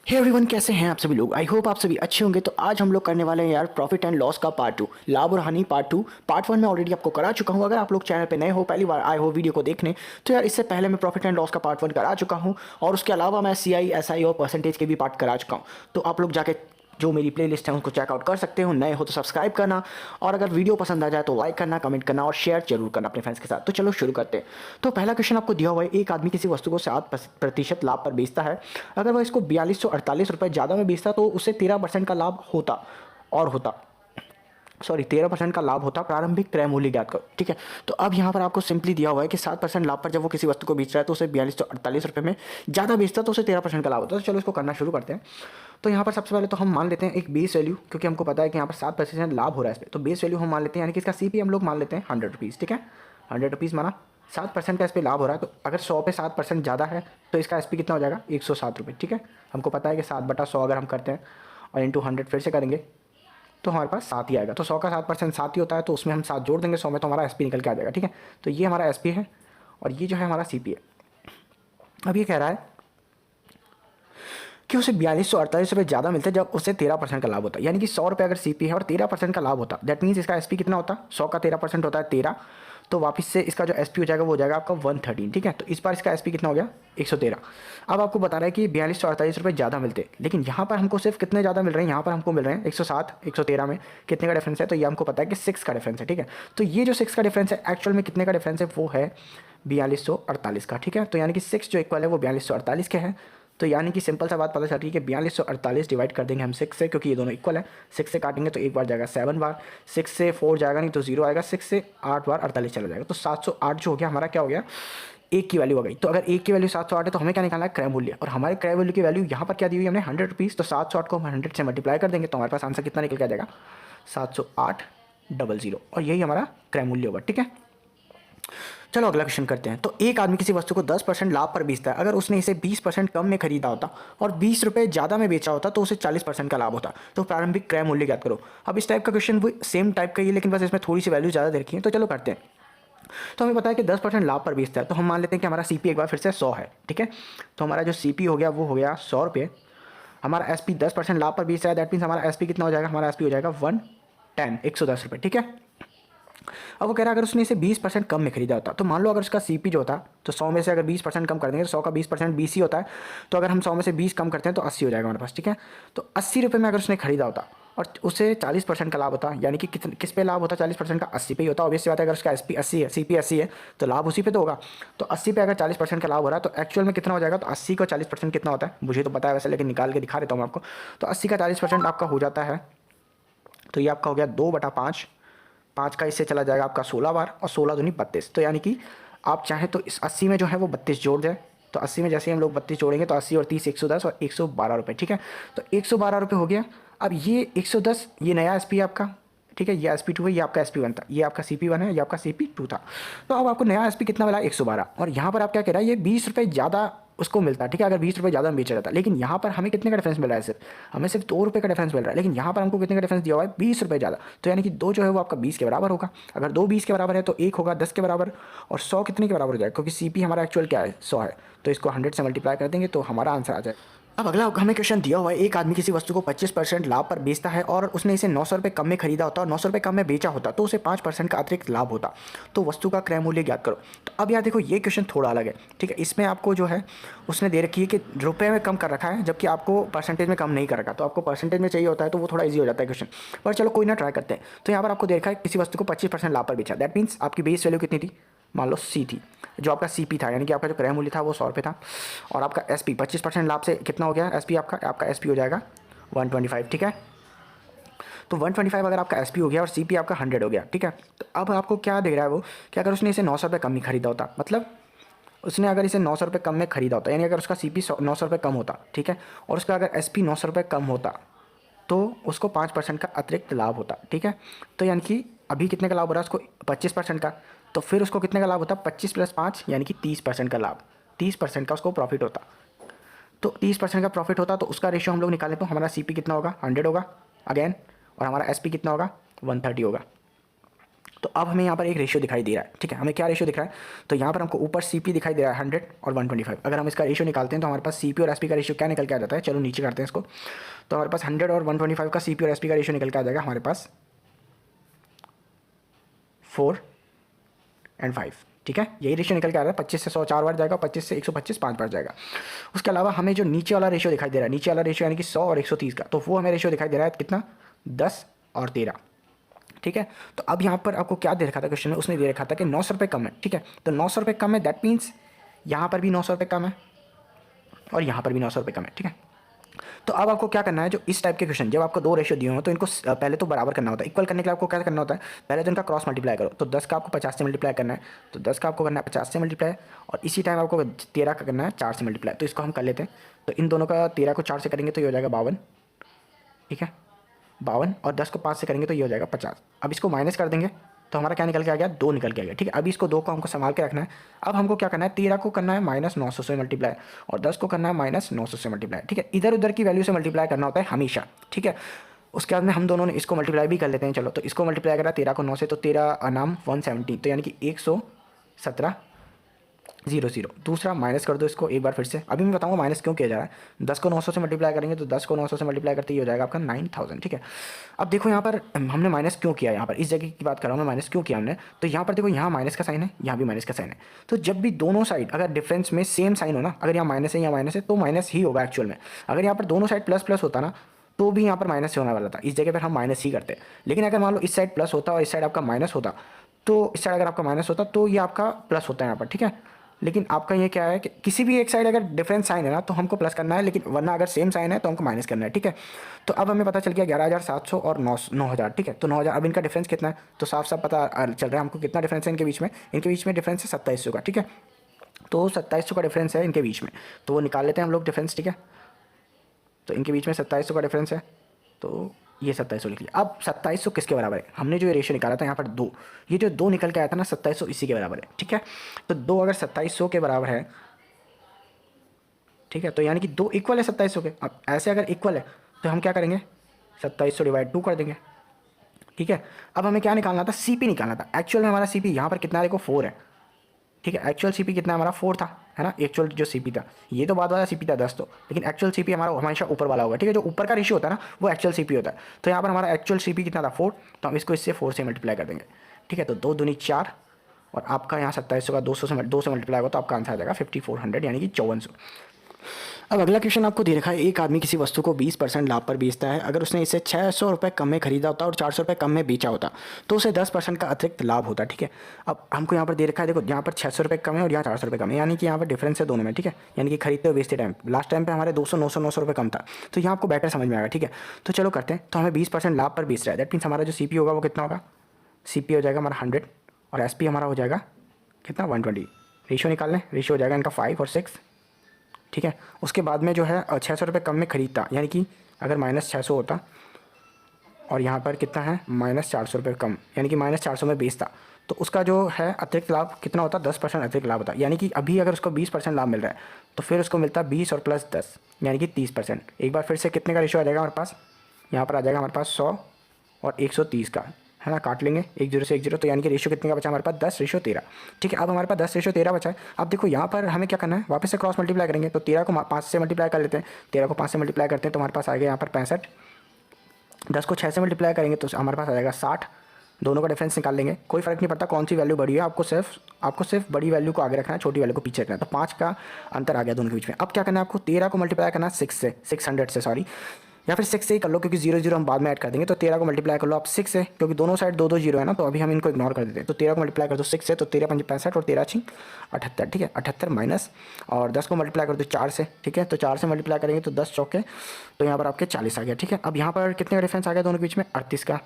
Hey everyone, कैसे हैं आप सभी लोग। आई होप आप सभी अच्छे होंगे। तो आज हम लोग करने वाले हैं यार प्रॉफिट एंड लॉस का पार्ट 2, लाभ और हानि पार्ट 2। पार्ट 1 में ऑलरेडी आपको करा चुका हूँ। अगर आप लोग चैनल पे नए हो, पहली बार आए हो वीडियो को देखने, तो यार इससे पहले मैं प्रॉफिट एंड लॉस का पार्ट 1 करा चुका हूँ। और उसके अलावा मैं सीआई, एसआई और परसेंटेज के भी पार्ट करा चुका हूँ। तो आप लोग जाके जो मेरी प्लेलिस्ट है उसको चेकआउट कर सकते हो। नए हो तो सब्सक्राइब करना, और अगर वीडियो पसंद आ जाए तो लाइक करना, कमेंट करना और शेयर जरूर करना अपने फ्रेंड्स के साथ। तो चलो शुरू करते हैं। तो पहला क्वेश्चन आपको दिया हुआ है, एक आदमी किसी वस्तु को 7% लाभ पर बेचता है। अगर वह इसको 4248 रुपये ज़्यादा में बेचता तो उससे 13% का लाभ होता। और होता 13% का लाभ होता। प्रारंभिक क्रय मूल्य ज्ञात करो। ठीक है, तो अब यहाँ पर आपको सिंपली दिया हुआ है कि 7% लाभ पर जब वो किसी वस्तु को बेच रहा है तो उसे 4248 रुपये में ज़्यादा बेचता तो उसे 13% का लाभ होता है। तो चलो इसको करना शुरू करते हैं। तो यहाँ पर सबसे पहले तो हम मान लेते हैं एक बेस वैल्यू, क्योंकि हमको पता है कि यहाँ पर 7% लाभ हो रहा है इस पर। तो बेस वैल्यू हम मान लेते हैं, यानी कि इसका सीपी हम लोग मान लेते हैं 100 रुपीज़। ठीक है, 100 रुपीज़ माना, 7% का इस पर लाभ हो रहा है। तो अगर 100 पे 7% ज़्यादा है तो इसका एसपी कितना हो जाएगा, 107 रुपये। ठीक है, हमको पता है कि 7/100 अगर हम करते हैं और इंटू 100 फिर से करेंगे तो हमारे पास 7 ही आएगा। तो 100 का 7% 7 ही होता है, तो उसमें हम 7 जोड़ देंगे 100 में, तो हमारा एसपी निकल के आ जाएगा। ठीक है, तो ये हमारा एसपी है और ये जो है हमारा सीपी है। अब ये कह रहा है कि उसे 4248 रुपये ज़्यादा मिलते हैं जब उसे 13% का लाभ होता है। यानी कि 100 रुपये अगर सीपी है और 13% का लाभ होता, दैट मीन्स इसका एसपी कितना होता, 100 का 13% होता है 13। तो वापस से इसका जो एसपी हो जाएगा वो हो जाएगा आपका 113। ठीक है, तो इस बार इसका एसपी कितना हो गया, 113। अब आपको बता रहा है कि 4248 रुपये ज़्यादा मिलते हैं, लेकिन यहाँ पर हमको सिर्फ कितने ज़्यादा मिल रहे हैं, यहाँ पर हमको मिल रहे हैं 107। 113 में कितने का डिफरेंस है, तो ये हमको पता है कि 6 का डिफरेंस है। ठीक है, तो ये जो 6 का डिफरेंस है एक्चुअल में कितने का डिफरेंस है, वो है 4248 का। ठीक है, तो यानी कि 6 जो इक्वल है वो 4248 के हैं। तो यानी कि सिंपल सा बात पता चल रही है कि 4248 डिवाइड कर देंगे हम 6 से, क्योंकि ये दोनों इक्वल है। 6 से काटेंगे तो एक बार जाएगा 7 बार, 6 से 4 जाएगा नहीं तो 0 आएगा, 6 से 8 बार 48 चला जाएगा। तो 708 जो हो गया हमारा क्या हो गया, एक की वैल्यू हो गई। तो अगर एक की वैल्यू 708 है तो हमें क्या निकालना है, क्रय मूल्य। और हमारे क्रय मूल्य की वैल्यू यहाँ पर क्या दी हुई है हमने, 100 रुपीज़। तो 708 को हम 100 से मल्टीप्लाई कर देंगे तो हमारे पास आंसर कितना निकल के आ जाएगा, 708,000। और यही हमारा क्रय मूल्य होगा। ठीक है, चलो अगला क्वेश्चन करते हैं। तो एक आदमी किसी वस्तु को 10% लाभ पर बेचता है। अगर उसने इसे 20% कम में खरीदा होता और 20 रुपये ज़्यादा में बेचा होता तो उसे 40% का लाभ होता। तो प्रारंभिक क्रय मूल्य ज्ञात करो। अब इस टाइप का क्वेश्चन वो सेम टाइप का ही है, लेकिन बस इसमें थोड़ी सी वैल्यू ज़्यादा दे रखी है। तो चलो करते हैं। तो हमें पता है कि 10% लाभ पर बेचता है, तो हम मान लेते हैं कि हमारा सीपी एक बार फिर से 100 है। ठीक है, तो हमारा जो सीपी हो गया वो हो गया 100 रुपये। हमारा एसपी 10% लाभ पर बेच रहा है, दैट मीन्स हमारा एसपी कितना हो जाएगा, हमारा एसपी हो जाएगा 110 ठीक है। अब वो कह रहा है अगर उसने इसे 20% कम में खरीदा होता, तो मान लो अगर उसका सीपी जो होता, तो 100 में से अगर 20% कम कर देंगे तो 100 का 20% 20 ही होता है। तो अगर हम 100 में से 20 कम करते हैं तो 80 हो जाएगा हमारे पास। ठीक है, तो 80 रुपये में अगर उसने खरीदा होता और उसे 40% का लाभ होता, यानी कि किस पे लाभ होता, 40% का 80 पे ही होता। ऑब्वियस बात है, अगर उसका एसपी 80 है, सीपी 80 है तो लाभ उसी पे तो होगा। तो 80 पे अगर 40% का लाभ हो रहा है तो एक्चुअल में कितना हो जाएगा, तो 80 को 40% कितना होता है मुझे तो पता है वैसे, लेकिन निकाल के दिखा देता हूँ आपको। तो 80 का 40% आपका हो जाता है, तो ये आपका हो गया 2/5। 5 का इससे चला जाएगा आपका 16 बार, और 16 दूनी 32। तो यानी कि आप चाहें तो इस 80 में जो है वो 32 जोड़ दें। तो 80 में जैसे ही हम लोग 32 जोड़ेंगे तो 80 और 30 110 और 112 रुपये। ठीक है, तो 112 रुपये हो गया। अब ये 110 ये नया एसपी है आपका। ठीक है, ये SP2 है, ये आपका SP1 था, ये आपका CP1 है, ये आपका CP2 था। तो अब आपको नया एसपी कितना मिला, 112। और यहाँ पर आप क्या कह रहा है, ये 20 रुपये ज़्यादा उसको मिलता है। ठीक है, अगर 20 रुपये ज़्यादा में बेचा जाता, लेकिन यहाँ पर हमें कितने का डिफरेंस मिल रहा है, सिर्फ हमें सिर्फ 2 रुपये का डिफरेंस मिल रहा है। लेकिन यहाँ पर हमको कितने का डिफरेंस दिया हुआ है, 20 रुपये ज़्यादा। तो यानी कि 2 जो है वो आपका 20 के बराबर होगा। अगर 2 20 के बराबर है तो 1 होगा 10 के बराबर, और 100 कितने के बराबर हो जाएगा, क्योंकि सीपी हमारा एक्चुअल क्या है, 100 है। तो इसको 100 से मल्टीप्लाई कर देंगे तो हमारा आंसर आ जाए। अब अगला हमें क्वेश्चन दिया हुआ है, एक आदमी किसी वस्तु को 25% लाभ पर बेचता है और उसने इसे 900 रुपये कम में खरीदा होता और 900 रुपये कम में बेचा होता तो उसे 5% का अतिरिक्त लाभ होता। तो वस्तु का क्रय मूल्य ज्ञात करो। तो अब यार देखो, ये क्वेश्चन थोड़ा अलग है। ठीक है, इसमें आपको जो है उसने दे रखी है कि रुपये में कम कर रखा है, जबकि आपको परसेंटेज में कम नहीं कर रखा। तो आपको परसेंटेज में चाहिए होता है तो वो थोड़ा ईजी हो जाता है क्वेश्चन। पर चलो कोई ना, ट्राई करते हैं। तो यहाँ पर आपको दे रखा है किसी वस्तु को 25% लाभ पर बेचा, दैट मीन्स आपकी बेस वैल्यू कितनी थी, मान लो C थी, जो आपका CP था, यानी कि आपका जो क्रय मूल्य था वो 100 रुपये था। और आपका SP 25% लाभ से कितना हो गया, SP आपका SP हो जाएगा 125। ठीक है, तो 125 अगर आपका SP हो गया और CP आपका 100 हो गया। ठीक है, तो अब आपको क्या दे रहा है वो, कि अगर उसने इसे 900 रुपये कम नहीं खरीदा होता, मतलब उसने अगर इसे 900 रुपये कम में खरीदा होता, यानी अगर उसका CP 900 रुपये कम होता, ठीक है, और उसका अगर SP 900 रुपये कम होता तो उसको 5% का अतिरिक्त लाभ होता। ठीक है, तो यानी कि अभी कितने का लाभ हो रहा है उसको, 25% का। तो फिर उसको कितने का लाभ होता, 25 + 5 यानी कि 30% का लाभ, 30% का उसको प्रॉफिट होता। तो 30% का प्रॉफिट होता तो उसका रेशियो हम लोग निकालें तो हमारा CP कितना होगा, 100 होगा अगेन, और हमारा SP कितना होगा, 130 होगा। तो अब हमें यहाँ पर एक रेशियो दिखाई दे रहा है, ठीक है। हमें क्या रेशियो दिख रहा है, तो यहाँ पर हमको ऊपर सीपी दिखाई दे रहा है 100 और 125। अगर हम इसका रेशियो निकालते हैं तो हमारे पास सीपी और एसपी का रेशियो क्या निकल के आ जाता है, चलो नीचे करते हैं इसको। तो हमारे पास 100 और 125 का सीपी और एसपी का रेशियो निकल के आ जाएगा हमारे पास 4 और 5, ठीक है। यही रेशियो निकल के आ रहा है। 25 से 100 4 बार जाएगा, 25 से 125 5 बार जाएगा। उसके अलावा हमें जो नीचे वाला रेशियो दिखाई दे रहा है, नीचे वाला रेशियो यानी कि 100 और 130 का, तो वो हमें रेशियो दिखाई दे रहा है कितना, 10 और 13, ठीक है। तो अब यहाँ पर आपको क्या दे रखा था क्वेश्चन में, उसने दे रखा था कि 900 रुपये कम है, ठीक है। तो 900 रुपये कम है, दैट मीन्स यहाँ पर भी 900 रुपये कम है और यहाँ पर भी 900 रुपये कम है, ठीक है। तो अब आपको क्या करना है, जो इस टाइप के क्वेश्चन जब आपको 2 रेशियो दिए हो तो इनको पहले तो बराबर करना होता है। इक्वल करने के लिए आपको क्या करना होता है, पहले तो इनका क्रॉस मल्टीप्लाई करो। तो 10 का आपको 50 से मल्टीप्लाई करना है, तो 10 का आपको करना है 50 से मल्टीप्लाई, और इसी टाइम आपको 13 का करना है 4 से मल्टीप्लाई। तो इसको हम कर लेते हैं। तो इन दोनों का 13 को 4 से करेंगे तो ये हो जाएगा 52, ठीक है 52, और 10 को 5 से करेंगे तो ये हो जाएगा 50। अब इसको माइनस कर देंगे तो हमारा क्या निकल के आ गया, 2 निकल के आ गया, ठीक है। अभी इसको 2 को हमको संभाल के रखना है। अब हमको क्या करना है, 13 को करना है -900 से मल्टीप्लाई और 10 को करना है -900 से मल्टीप्लाई, ठीक है। इधर उधर की वैल्यू से मल्टीप्लाई करना होता है हमेशा, ठीक है। उसके बाद में हम दोनों ने इसको मल्टीप्लाई भी कर लेते हैं। चलो, तो इसको मल्टीप्लाई करा 13 को 9 से, तो 13 नाम 170, तो यानी कि 117 0 दूसरा माइनस कर दो इसको एक बार फिर से। अभी मैं बताऊंगा माइनस क्यों किया जा रहा है। 10 को 900 से मल्टीप्लाई करेंगे तो 10 को 900 से मल्टीप्लाई करते ही हो जाएगा आपका 9000, ठीक है। अब देखो यहाँ पर हमने माइनस क्यों किया, यहाँ पर इस जगह की बात कर रहा हूँ मैं, माइनस क्यों किया हमने। तो यहाँ पर देखो, यहाँ माइनस का साइन है, यहाँ भी माइनस का साइन है। तो जब भी दोनों साइड अगर डिफरेंस में सेम साइन हो ना, अगर यहाँ माइनस है या माइनस है तो माइनस ही होगा एक्चुअल में। अगर यहाँ पर दोनों साइड प्लस प्लस होता ना तो भी यहाँ पर माइनस से होने वाला था, इस जगह पर हम माइनस ही करते। लेकिन अगर मान लो इस साइड प्लस होता और इस साइड आपका माइनस होता, तो इस साइड अगर आपका माइनस होता तो ये आपका प्लस होता है यहाँ पर, ठीक है। लेकिन आपका ये क्या है कि किसी भी एक साइड अगर डिफरेंट साइन है ना तो हमको प्लस करना है, लेकिन वरना अगर सेम साइन है तो हमको माइनस करना है, ठीक है। तो अब हमें पता चल गया 11700 और 9000, ठीक है। तो 9000, अब इनका डिफरेंस कितना है, तो साफ साफ पता चल रहा है हमको कितना डिफरेंस है इनके बीच में। इनके बीच में डिफरेंस है 2700 का, ठीक है। तो 2700 का डिफरेंस है इनके बीच में, तो वो निकाल लेते हैं हम लोग डिफरेंस, ठीक है। तो इनके बीच में 2700 का डिफरेंस है, तो ये 2700 लिख लिया। अब 2700 किसके बराबर है, हमने जो रेशियो निकाला था यहाँ पर 2, ये जो 2 निकल के आया था ना 2700 इसी के बराबर है, ठीक है। तो 2 अगर 2700 के बराबर है, ठीक है, तो यानी कि 2 इक्वल है 2700 के। अब ऐसे अगर इक्वल है तो हम क्या करेंगे, 2700 डिवाइड 2 कर देंगे, ठीक है। अब हमें क्या निकालना था, सीपी निकालना था। एक्चुअल में हमारा सीपी यहाँ पर कितना देखो 4 है, ठीक है। एक्चुअल सीपी कितना हमारा 4 था, है ना। एक्चुअल जो सीपी था, ये तो बाद वाला सीपी था 10, तो लेकिन एक्चुअल सीपी हमारा हमेशा ऊपर वाला होगा, ठीक है। जो ऊपर का रेशियो होता है ना वो एक्चुअल सीपी होता है। तो यहाँ पर हमारा एक्चुअल सीपी कितना था 4, तो हम इसको इससे 4 से मल्टीप्लाई कर देंगे, ठीक है। तो 2 दूनी 4 और आपका यहाँ 2700 का 2 से मल्टीप्लाई होगा तो आपका आंसर आ जाएगा 5400 यानी कि 5400। अब अगला क्वेश्चन आपको दे रखा है, एक आदमी किसी वस्तु को 20% लाभ पर बेचता है। अगर उसने इसे 600 रुपये कम में खरीदा होता और 400 रुपये कम में बेचा होता तो उसे 10% का अतिरिक्त लाभ होता, ठीक है। अब हमको यहाँ पर दे रखा है, देखो यहाँ पर 600 रुपये कम है और यहाँ 400 रुपये कम है, यानी कि यहाँ पर डिफरेंस है दोनों में, ठीक है। यानी कि खरीदते और बेचते टाइम, लास्ट टाइम पे हमारे 200 900 रुपये कम था, तो यहाँ आपको बेटर समझ में आएगा, ठीक है। तो चलो करते हैं। तो हमें 20% लाभ पर बेच रहा है, दैट मीन्स हमारा जो सी होगा वो कितना होगा, सी हो जाएगा हमारा 100 और एस हमारा हो जाएगा कितना 120। रेशियो निकाल लें, रेशियो हो जाएगा इनका 5 और 6, ठीक है। उसके बाद में जो है 600 रुपये कम में खरीदता, यानी कि अगर -600 होता और यहाँ पर कितना है -400 रुपये कम, यानी कि -400 में बेचता, तो उसका जो है अतिरिक्त लाभ कितना होता, 10% अतिरिक्त लाभ होता। यानी कि अभी अगर उसको 20% लाभ मिल रहा है तो फिर उसको मिलता 20 और प्लस 10 यानी कि 30%। एक बार फिर से कितने का रेशियो आ जाएगा हमारे पास, यहाँ पर आ जाएगा हमारे पास 100 और 130 का, है ना। काट लेंगे 1 0 से 1 0, तो यानी कि रेशियो कितने का बचा हमारे पास 10:13, ठीक है। अब हमारे पास 10:13 बचा है। अब देखो यहाँ पर हमें क्या करना है, वापस से क्रॉस मल्टीप्लाई करेंगे। तो 13 को 5 से मल्टीप्लाई कर लेते हैं, 13 को 5 से मल्टीप्लाई करते हैं तो हमारे पास आएगा यहाँ पर 65। 10 को 6 से मल्टीप्लाई करेंगे तो हमारे पास आ जाएगा 60। दोनों का डिफरेंस निकाल लेंगे, कोई फर्क नहीं पड़ता कौन सी वैल्यू बड़ी है, आपको सिर्फ बड़ी वैल्यू को आगे रखना है, छोटी वैल्यू को पीछे रखना है। तो 5 का अंतर आ गया दोनों के बीच में। अब क्या करना है आपको, 13 को मल्टीप्लाई करना है 600 से, सॉरी, या फिर 6 से ही कर लो क्योंकि 0 0 हम बाद में ऐड कर देंगे। तो 13 को मल्टीप्लाई कर लो आप 6 से, क्योंकि दोनों साइड 2 2 0 है ना, तो अभी हम इनको इग्नोर कर देते हैं। तो 13 को मल्टीप्लाई कर दो 6 से, तो 13 5 65 और 13 6 78, ठीक है। 78 माइनस, और 10 को मल्टीप्लाई कर दो 4 से, ठीक है। तो 4 से मल्टीप्लाई करेंगे तो 10 चौके, तो यहाँ पर आपके 40 आ गया, ठीक है। अब यहाँ पर कितने का डिफरेंस आ गया दोनों के बीच में, 38 का,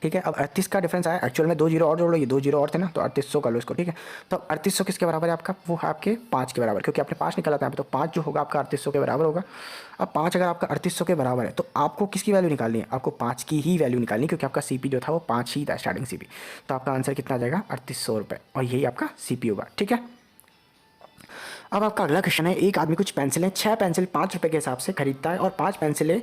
ठीक है। अब 38 का डिफरेंस आया, एक्चुअल में 2 0 और जोड़ लो, ये 2 0 और थे ना, तो 3800 कर लो इसको, ठीक है। तो 3800 किसके बराबर है आपका, वो है आपके 5 के बराबर, क्योंकि आपने 5 निकाला था यहाँ पे, तो 5 जो होगा आपका 3800 के बराबर होगा। अब 5 अगर आपका 3800 के बराबर है तो आपको किसकी वैल्यू निकालनी है, आपको 5 की ही वैल्यू निकालनी है, क्योंकि आपका सीपी जो था वो 5 ही था स्टार्टिंग सीपी। तो आपका आंसर कितना आ जाएगा 3800 रुपये, और यही आपका सीपी होगा, ठीक है। अब आपका अगला क्वेश्चन है, एक आदमी कुछ पेंसिलें 6 पेंसिल 5 रुपये के हिसाब से खरीदता है और 5 पेंसिलें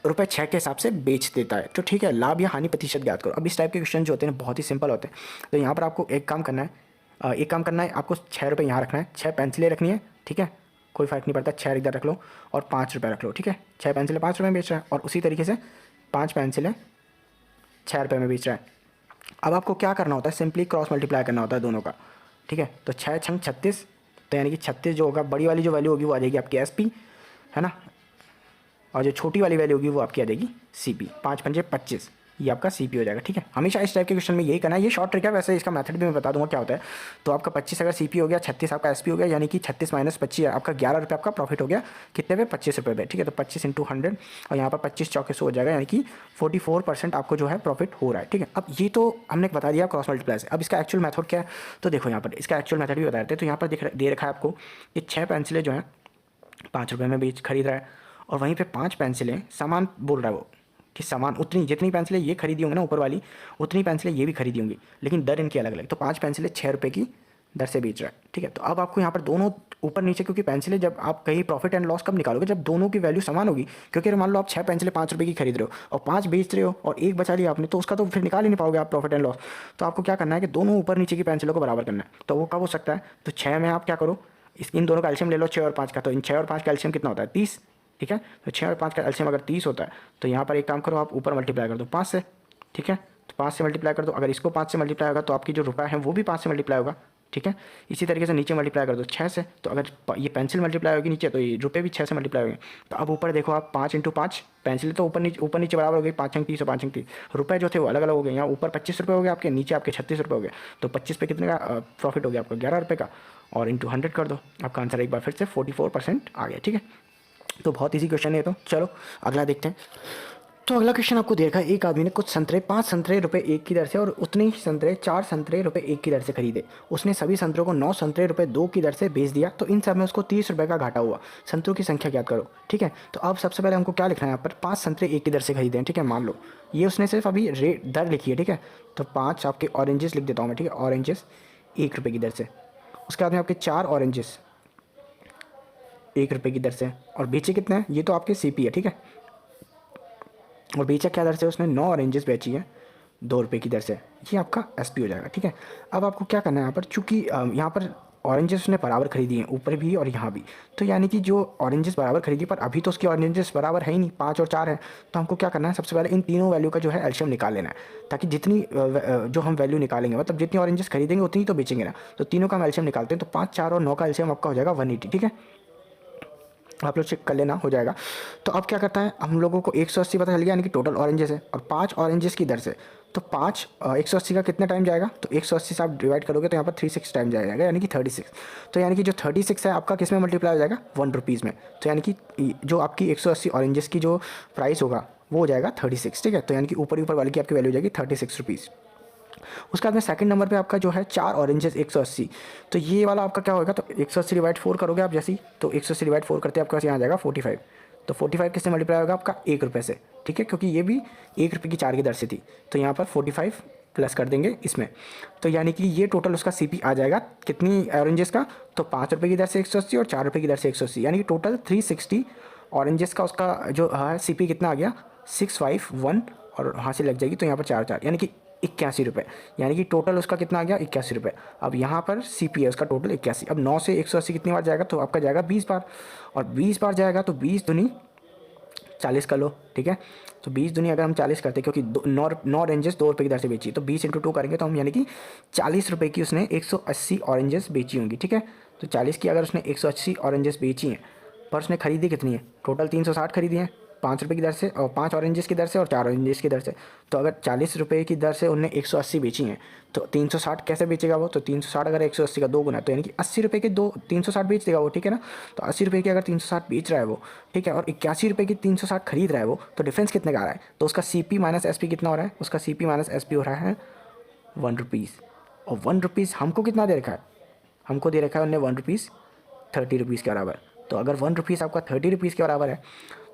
रुपये 6 के हिसाब से बेच देता है, तो ठीक है, लाभ या हानि प्रतिशत ज्ञात करो। अब इस टाइप के क्वेश्चन जो होते हैं बहुत ही सिंपल होते हैं। तो यहाँ पर आपको एक काम करना है, आपको 6 रुपये यहाँ रखना है, 6 पेंसिलें रखनी है, ठीक है, कोई फ़र्क नहीं पड़ता, 6 इधर रख लो और 5 रुपये रख लो, ठीक है। 6 पेंसिलें 5 रुपये में बेच रहा है और उसी तरीके से 5 पेंसिलें 6 रुपये में बेच रहा है। अब आपको क्या करना होता है, सिंपली क्रॉस मल्टीप्लाई करना होता है दोनों का, ठीक है। तो 6 छंग 36, तो यानी कि 36 जो होगा, बड़ी वाली जो वैल्यू होगी वो आ जाएगी आपकी SP, है ना, और जो छोटी वाली वैल्यू होगी वो आपकी आ जाएगी CP। 5 पंजे 25, ये आपका CP हो जाएगा, ठीक है। हमेशा इस टाइप के क्वेश्चन में यही करना है, ये शॉर्ट ट्रिक है, वैसे इसका मेथड भी मैं बता दूंगा क्या होता है। तो आपका 25 अगर CP हो गया, 36 आपका SP हो गया, यानी कि 36 माइनस 25 आपका 11 रुपये आपका प्रॉफिट हो गया, कितने पे, 25 रुपये पे, ठीक है। तो 25 × 100 और यहाँ पर 25 चौके 100 हो जाएगा, यानी कि 44% आपको जो है प्रॉफिट हो रहा है, ठीक है। अब ये तो हमने बता दिया क्रॉस मल्टीप्लाई से। अब इसका एक्चुअल मेथड क्या है, तो देखो यहाँ पर इसका एक्चुअल मेथड भी बता देते हैं। तो यहाँ पर दे रखा है आपको ये 6 पेंसिलें जो हैं 5 रुपये में खरीद रहा है और वहीं पे 5 पेंसिलें सामान बोल रहा है वो कि सामान उतनी जितनी पेंसिलें ये खरीदी होंगी ना ऊपर वाली, उतनी पेंसिलें ये भी खरीदी होंगी, लेकिन दर इनकी अलग अलग। तो 5 पेंसिलें 6 रुपये की दर से बेच रहा है, ठीक है। तो अब आपको यहाँ पर दोनों ऊपर नीचे, क्योंकि पेंसिलें जब आप कहीं प्रॉफिट एंड लॉस कब निकालोगे, जब दोनों की वैल्यू समान होगी। क्योंकि मान लो आप 6 पेंसिलें 5 रुपये की खरीद रहे हो और 5 बेच रहे हो और एक बचा लिया आपने, तो उसका तो फिर निकाल ही नहीं पाओगे आप प्रॉफिट एंड लॉस। तो आपको क्या करना है कि दोनों ऊपर नीचे की पेंसिलों को बराबर करना है। तो वो कब हो सकता है, तो 6 में आप क्या करो, इन दोनों का एल्शियम ले लो 6 और 5 का, तो इन 6 और 5 का एल्शियम कितना होता है, 30, ठीक है। तो 6 और 5 का एल्शियम अगर 30 होता है, तो यहाँ पर एक काम करो, आप ऊपर मल्टीप्लाई कर दो 5 से, ठीक है। तो 5 से मल्टीप्लाई कर दो, अगर इसको 5 से मल्टीप्लाई होगा तो आपकी जो रुपये है वो भी 5 से मल्टीप्लाई होगा, ठीक है। इसी तरीके से नीचे मल्टीप्लाई कर दो 6 से, तो अगर ये पेंसिल मल्टीप्लाई होगी नीचे, तो ये रुपये भी 6 से मल्टीप्लाई होंगे। तो अब ऊपर देखो आप 5 × 5 पेंसिल तो ऊपर नीचे बराबर हो गई, 5 × 30 और 5 × 30, रुपये जो थे वो अलग अलग हो गए। यहाँ ऊपर 25 रुपये हो गए आपके, नीचे आपके 36 रुपये हो गए। तो 25 पे कितने का प्रॉफिट हो गया आपका, 11 रुपये का, और इंटू 100 कर दो, आपका आंसर एक बार फिर से 44% आ गया, ठीक है। तो बहुत इजी क्वेश्चन है। तो चलो अगला देखते हैं। तो अगला क्वेश्चन आपको देखा, एक आदमी ने कुछ संतरे 5 संतरे रुपये 1 की दर से और उतने ही संतरे 4 संतरे रुपये 1 की दर से खरीदे। उसने सभी संतरों को 9 संतरे रुपये 2 की दर से बेच दिया, तो इन सब में उसको 30 रुपये का घाटा हुआ। संतरों की संख्या ज्ञात करो, ठीक है। तो अब सबसे पहले हमको क्या लिखना है, यहाँ पर 5 संतरे 1 की दर से खरीदे हैं, ठीक है। मान लो ये उसने सिर्फ अभी रेट दर लिखी है, ठीक है। तो 5 आपके ऑरेंजेस लिख देता हूँ मैं, ठीक है, ऑरेंजेस 1 रुपये की दर से। उसके बाद में आपके 4 ऑरेंजेस 1 रुपये की दर से, और बेचे कितने हैं, ये तो आपके CP है, ठीक है। और बेचा क्या दर से, उसने 9 ऑरेंजेस बेची है 2 रुपये की दर से, ये आपका SP हो जाएगा, ठीक है। अब आपको क्या करना है यहाँ पर, चूँकि यहाँ पर ऑरेंजेस उसने बराबर खरीदी हैं ऊपर भी और यहाँ भी, तो यानी कि जो ऑरेंजेस बराबर खरीदी, पर अभी तो उसकी ऑरेंजेस बराबर है ही नहीं, 5 और 4 है। तो हमको क्या करना है, सबसे पहले इन तीनों वैल्यू का जो है एल्शियम निकाल लेना है, ताकि जितनी जो हम वैल्यू निकालेंगे, मतलब जितनी ऑरेंजेस खरीदेंगे उतनी तो बेचेंगे ना। तो तीनों का हम एल्शियम निकालते हैं, तो 5, 4 और 9 का एल्शियम आपका हो जाएगा 180, ठीक है। आप लोग चेक कर लेना, हो जाएगा। तो अब क्या करता है, हम लोगों को 180 पता चल गया, यानी कि टोटल ऑरेंजेस है, और 5 ऑरेंजेस की दर से। तो 5 180 का कितने टाइम जाएगा, तो 180 से आप डिवाइड करोगे तो यहाँ पर 36 टाइम जाएगा, यानी कि 36। तो यानी कि जो 36 है आपका किस में मल्टीप्लाई हो जाएगा, 1 रुपीज़ में। तो यानी कि जो आपकी 180 ऑरेंजेस की जो प्राइस होगा वो हो जाएगा 36, ठीक है। तो यानी कि ऊपर वाले की आपकी वैल्यू हो जाएगी 36 रुपीज़। उसके बाद में सेकंड नंबर पे आपका जो है 4 ऑरेंजेस 180, तो ये वाला आपका क्या होगा, तो 180 डिवाइड 4 करोगे आप जैसे ही, तो 180 डिवाइड 4 करते आपके पास यहाँ आ जाएगा 45। तो 45 किससे मल्टीप्लाई होगा आपका 1 रुपये से, ठीक है, क्योंकि ये भी 1 रुपये की 4 की दर से थी। तो यहाँ पर 45 प्लस कर देंगे इसमें, तो यानी कि ये टोटल उसका CP आ जाएगा कितनी ऑरेंजेस का, तो 5 रुपये की दर से 180 और 4 रुपये की दर से 180, यानी कि टोटल 360 ऑरेंजेस का उसका जो है CP कितना आ गया 651, और वहाँ से लग जाएगी तो यहाँ पर 4 यानी कि 81 रुपये, यानी कि टोटल उसका कितना आ गया 81 रुपये। अब यहाँ पर CP है उसका टोटल 81। अब 9 से 180 कितनी बार जाएगा, तो आपका जाएगा 20 बार, और 20 बार जाएगा तो 20 दूनी 40 कर लो, ठीक है। तो 20 दूनी अगर हम 40 करते, क्योंकि 9 ऑरेंजेस 2 रुपये की दर से बेची, तो 20 × 2 करेंगे तो हम यानी कि 40 रुपये की उसने 180 ऑरेंजेस बेची होंगी, ठीक है। तो 40 की अगर उसने 180 ऑरेंजेस बेची हैं, पर उसने खरीदी कितनी है, टोटल 360 खरीदी हैं 5 रुपये की दर से, और 5 ऑरेंजेस की दर से और 4 ऑरेंजेस की दर से। तो अगर 40 रुपये की दर से उन्हें 180 बेची हैं, तो 360 कैसे बेचेगा वो, तो 360 अगर 180 का 2 गुना, तो यानी कि 80 रुपये के 360 बेच देगा वो, ठीक है ना। तो 80 रुपये की अगर 360 बेच रहा है वो, ठीक है, और 81 रुपये की 360 खरीद रहा है वो, तो डिफरेंस कितने का आ रहा है, तो उसका CP माइनस SP कितना हो रहा है, उसका CP माइनस SP हो रहा है 1 रुपीज़। और 1 रुपीज़ हमको कितना दे रखा है, हमको दे रखा है उन्हें 1 रुपीज़ 30 रुपीज़ के बराबर। तो अगर 1 रुपीज़ आपका 30 रुपीज़ के बराबर है,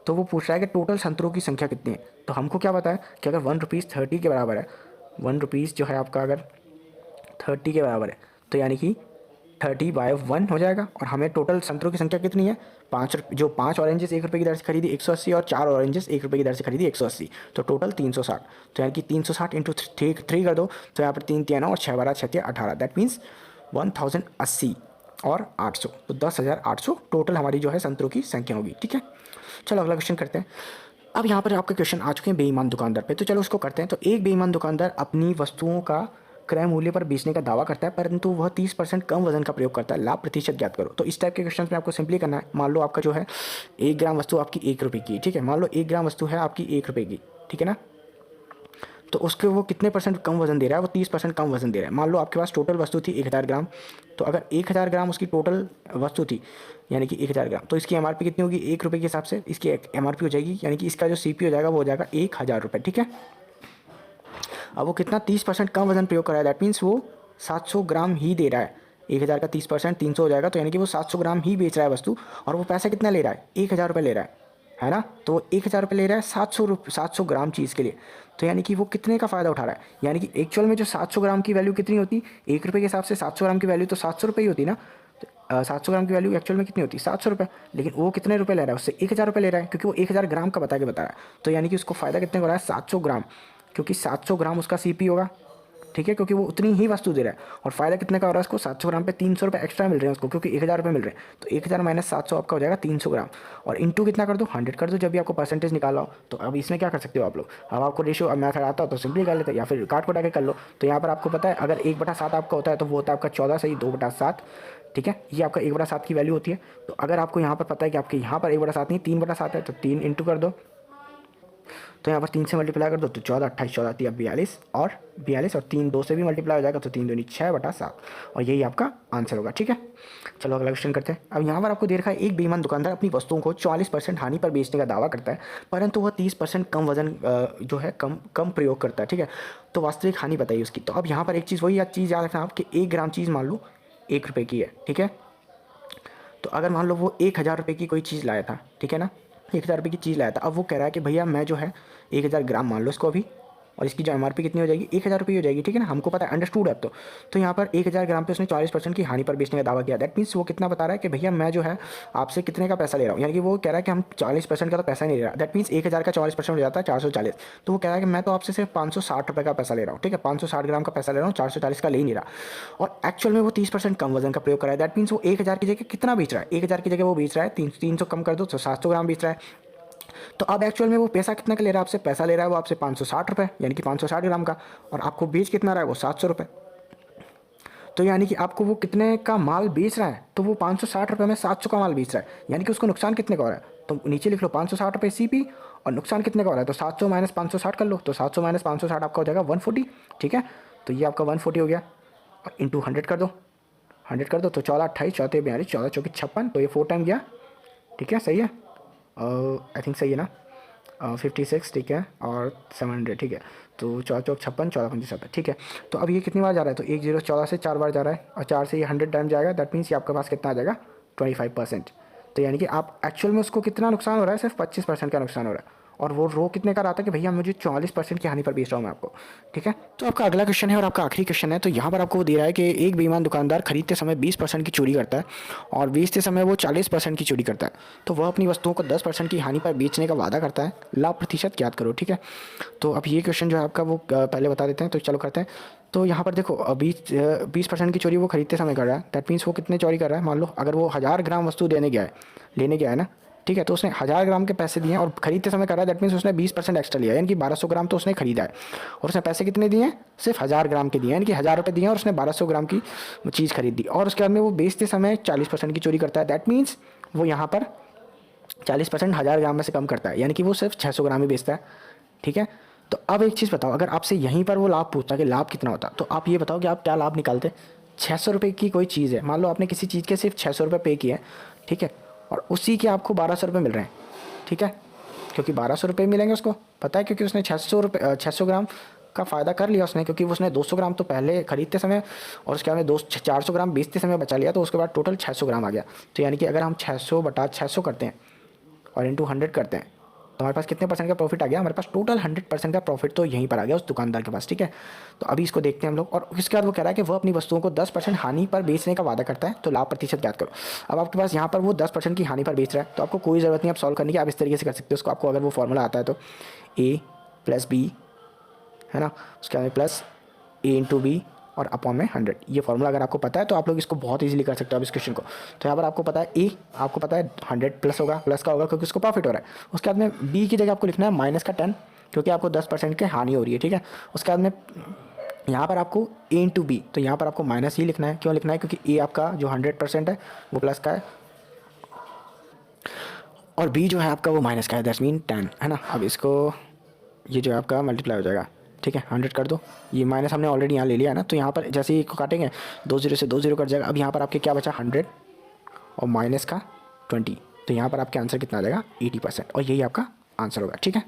तो वो पूछ रहा है कि टोटल संतरों की संख्या कितनी है। तो हमको क्या पता है कि अगर 1 रुपीज़ 30 के बराबर है, 1 रुपीज़ जो है आपका अगर 30 के बराबर है, तो यानी कि 30/1 हो जाएगा। और हमें टोटल संतरों की संख्या कितनी है, 5। जो 5 ऑरेंजेस 1 रुपये की दर से खरीदी 180, और 4 ऑरेंजेस 1 रुपये की दर से खरीदी 180, तो टोटल 360। तो यानी कि 360 इंटू 3 कर दो, तो यहाँ पर 3 3 और 6 12 6 18, दैट मीन्स 1080 और 800, तो 10,800 टोटल हमारी जो है संतरों की संख्या होगी। ठीक है, चलो अगला क्वेश्चन करते हैं। अब यहाँ पर आपके क्वेश्चन आ चुके हैं बेईमान दुकानदार पे, तो चलो उसको करते हैं। तो एक बेईमान दुकानदार अपनी वस्तुओं का क्रय मूल्य पर बेचने का दावा करता है, परंतु वह 30% कम वजन का प्रयोग करता है। लाभ प्रतिशत ज्ञात करो। तो इस टाइप के क्वेश्चन में आपको सिंपली करना है। मान लो आपका जो है 1 ग्राम वस्तु आपकी 1 रुपये की, ठीक है, मान लो 1 ग्राम वस्तु है आपकी 1 रुपये की, ठीक है ना। तो उसके वो कितने परसेंट कम वजन दे रहा है, वो 30% कम वजन दे रहा है। मान लो आपके पास टोटल वस्तु थी 1000 ग्राम, तो अगर 1000 ग्राम उसकी टोटल वस्तु थी, यानी कि 1000 ग्राम, तो इसकी एमआरपी कितनी होगी, 1 रुपये के हिसाब से इसकी एमआरपी हो जाएगी, यानी कि इसका जो सीपी हो जाएगा वो हो जाएगा 1000 रुपये। ठीक है, अब वो कितना 30% कम वजन प्रयोग कर रहा है, दैट मीन्स वो 700 ग्राम ही दे रहा है। 1000 का 30% 300 हो जाएगा, तो यानी कि वो 700 ग्राम ही बेच रहा है वस्तु, और वो पैसा कितना ले रहा है, 1000 रुपये ले रहा है ना। तो वो 1000 रुपये ले रहा है 700 ग्राम चीज़ के लिए। तो यानी कि वो कितने का फ़ायदा उठा रहा है, यानी कि एक्चुअल में जो 700 ग्राम की वैल्यू कितनी होती, 1 रुपये के हिसाब से 700 ग्राम की वैल्यू तो 700 रुपये ही होती ना। 700 ग्राम की वैल्यू एक्चुअल में कितनी होती है, 700 रुपये, लेकिन वो कितने रुपये ले रहा है, उससे 1000 रुपये ले रहा है, क्योंकि वो 1000 ग्राम का बता रहा है। तो यानी कि उसको फ़ायदा कितने का हो रहा है, 700 ग्राम, क्योंकि 700 ग्राम उसका सीपी होगा। ठीक है, क्योंकि वो उतनी ही वस्तु दे रहा है। और फायदा कितने का हो रहा है उसको, 700 ग्राम पे 300 रुपये एक्स्ट्रा मिल रहे हैं उसको, क्योंकि 1000 रुपये मिल रहे हैं। तो 1000 माइनस 700 आपका हो जाएगा 300 ग्राम, और इंटू कितना कर दो, 100 कर दो, जब भी आपको परसेंटेज निकाला हो। तो अब इसमें क्या कर सकते हो आप लोग, अब आपको रेशियो अब मैथ आता हो तो सिंपली कर लेते हैं, या फिर काट कोटा के कर लो। तो यहाँ पर आपको पता है, अगर 1/7 आपका होता है तो वो होता है आपका 14 सही 2/7। ठीक है, ये आपका 1/7 की वैल्यू होती है। तो अगर आपको यहाँ पर पता है कि आपके यहाँ पर 1/7 नहीं 3/7 है, तो 3 इंटू कर दो, तो यहाँ पर 3 से मल्टीप्लाई कर दो, तो 14 28 14 थी, अब 42 और 3 2 से भी मल्टीप्लाई हो जाएगा, तो 3 दूनी 6/7, और यही आपका आंसर होगा। ठीक है, चलो अगला क्वेश्चन करते हैं। अब यहाँ पर आपको दे रखा है, एक बेईमान दुकानदार अपनी वस्तुओं को 44% हानि पर बेचने का दावा करता है, परंतु वह 30% कम वजन जो है कम प्रयोग करता है। ठीक है, तो वास्तविक हानि बताइए उसकी। तो अब यहाँ पर एक चीज़ वही चीज़ याद रखना आप कि 1 ग्राम चीज़ मान लो 1 रुपये की है। ठीक है, तो अगर मान लो वो 1000 रुपये की कोई चीज़ लाया था, ठीक है ना, 1000 रुपये की चीज़ लाया था। अब वो कह रहा है कि भैया मैं जो है 1000 ग्राम मान लो इसको अभी, और इसकी जो एमआरपी कितनी हो जाएगी, 1000 रुपये हो जाएगी। ठीक है ना, हमको पता है, अंडरस्टूड है अब तो यहाँ पर 1000 ग्राम पे उसने 40% की हानि पर बेचने का दावा किया। दैट मीन्स वो कितना बता रहा है कि भैया मैं जो है आपसे कितने का पैसा ले रहा हूँ, यानी कि वो कह रहा है कि हम 40% का तो पैसा नहीं ले रहा। दैट मीन्स 1000 का 40% हो जाता है 440। तो वो कह रहा है कि मैं तो आपसे सिर्फ 560 रुपये का पैसा ले रहा हूँ। ठीक है, 560 ग्राम का पैसा ले रहा हूँ, 440 का ले ही नहीं रहा। और एक्चुअल में वो 30% कम वजन का प्रयोग कर रहा है। दैट मीन्स वो 1000 की जगह कितना बेच रहा है, 1000 की जगह वो बेच रहा है 300 कम कर दो तो 700 ग्राम बेच रहा है। तो अब एक्चुअल में वो पैसा कितना का ले रहा है आपसे, पैसा ले रहा है वो आपसे 560 रुपये, यानी कि 560 ग्राम का, और आपको बेच कितना रहा है वो 700 रुपये। तो यानी कि आपको वो कितने का माल बेच रहा है, तो वो 560 रुपये में 700 का माल बेच रहा है, यानी कि उसको नुकसान कितने का हो रहा है। तो नीचे लिख लो 560 रुपये सीपी, और नुकसान कितने का हो रहा है, तो 700 माइनस 560 कर लो, तो 700 माइनस 560 आपका हो जाएगा 140। ठीक है, तो ये आपका 140 हो गया, और इंटू 100 कर दो, 100 कर दो, तो 14 28 14 42 14 24 56, तो ये 4 टाइम गया। ठीक है, सही है, आई थिंक सही है ना, 56। ठीक है, और 700। ठीक है, तो 4 चौक 56 14 25 70। ठीक है, तो अब ये कितनी बार जा रहा है, तो 1 0 14 से 4 बार जा रहा है, और 4 से ये 100 टाइम जाएगा। दैट मीन्स ये आपके पास कितना आ जाएगा, 25%। तो यानी कि आप एक्चुअल में उसको कितना नुकसान हो रहा है, सिर्फ 25% का नुकसान हो रहा है, और वो रो कितने का रहा था कि भैया मुझे 44% की हानि पर बेच रहा हूँ मैं आपको। ठीक है, तो आपका अगला क्वेश्चन है और आपका आखिरी क्वेश्चन है। तो यहाँ पर आपको वो दे रहा है कि एक बेईमान दुकानदार खरीदते समय 20% की चोरी करता है, और बेचते समय वो 40% की चोरी करता है। तो वह अपनी वस्तुओं को 10% की हानि पर बेचने का वादा करता है। लाभ प्रतिशत ज्ञात करो। ठीक है, तो अब ये क्वेश्चन जो है आपका वो पहले बता देते हैं, तो चलो करते हैं। तो यहाँ पर देखो 20% की चोरी वो खरीदते समय कर रहा है। दैट मीन्स वो कितने चोरी कर रहा है, मान लो अगर वो 1000 ग्राम वस्तु लेने गया है ना, ठीक है, तो उसने 1000 ग्राम के पैसे दिए हैं और खरीदते समय कर रहा है। दैट मीन्स उसने 20% एक्स्ट्रा लिया है, यानी कि 1200 ग्राम तो उसने खरीदा है, और उसने पैसे कितने दिए हैं, सिर्फ 1000 ग्राम के दिए, यानी कि 1000 रुपये दिए हैं और उसने 1200 ग्राम की चीज़ खरीद दी। और उसके बाद में वो बेचते समय 40% की चोरी करता है। दैट मीन्स वो यहाँ पर 40% 1000 ग्राम में से कम करता है, यानी कि वो सिर्फ 600 ग्राम ही बेचता है। ठीक है, तो अब एक चीज़ बताओ, अगर आपसे यहीं पर वो लाभ पूछता कि लाभ कितना होता, तो आप ये बताओ कि आप क्या लाभ निकालते। 600 रुपये की कोई चीज़ है, मान लो आपने किसी चीज़ के सिर्फ 600 रुपये पे किए हैं, ठीक है, और उसी के आपको 1200 रुपये मिल रहे हैं। ठीक है, क्योंकि 1200 रुपये मिलेंगे उसको पता है, क्योंकि उसने 600 ग्राम का फ़ायदा कर लिया उसने, क्योंकि उसने 200 ग्राम तो पहले खरीदते समय और उसके बाद में 400 ग्राम बेचते समय बचा लिया, तो उसके बाद टोटल 600 ग्राम आ गया। तो यानी कि अगर हम 600/600 करते हैं और इंटू 100 करते हैं, तो हमारे पास कितने परसेंट का प्रॉफिट आ गया, हमारे पास टोटल 100% का प्रॉफिट तो यहीं पर आ गया उस दुकानदार के पास, ठीक है। तो अभी इसको देखते हैं हम लोग, और इसके बाद वो कह रहा है कि वह अपनी वस्तुओं को 10% हानि पर बेचने का वादा करता है, तो लाभ प्रतिशत ज्ञात करो। अब आपके पास यहाँ पर वो 10% की हानि पर बेच रहा है, तो आपको कोई ज़रूरत नहीं आप सॉल्व करने की, आप इस तरीके से कर सकते हो उसको, आपको अगर वो फॉर्मूला आता है तो A + B है ना, उसके बाद प्लस A × B और अपॉन में 100, ये फॉर्मूला अगर आपको पता है तो आप लोग इसको बहुत इजीली कर सकते हो अब इस क्वेश्चन को। तो यहाँ पर आपको पता है A, आपको पता है 100 प्लस होगा, प्लस का होगा क्योंकि उसको प्रॉफिट हो रहा है। उसके बाद में B की जगह आपको लिखना है -10 क्योंकि आपको 10% की हानि हो रही है, ठीक है। उसके बाद में यहाँ पर आपको A × B, तो यहाँ पर आपको माइनस ही लिखना है, क्यों लिखना है, क्योंकि A आपका जो 100% है वो प्लस का है और B जो है आपका वो माइनस का है, दैट्स मीन 10 है ना। अब इसको ये जो है आपका मल्टीप्लाई हो जाएगा, ठीक है, 100 कर दो, ये माइनस हमने ऑलरेडी यहाँ ले लिया है ना, तो यहाँ पर जैसे ही को काटेंगे 2 0 से 2 0 कट जाएगा। अब यहाँ पर आपके क्या बचा 100 और माइनस का 20, तो यहाँ पर आपके आंसर कितना आ जाएगा 80%, और यही आपका आंसर होगा, ठीक है।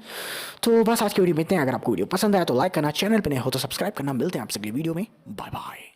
तो बस आज की वीडियो में इतने हैं। अगर आपको वीडियो पसंद आया तो लाइक करना, चैनल पर नए हो तो सब्सक्राइब करना। मिलते हैं आपसे अगली वीडियो में, बाय बाय।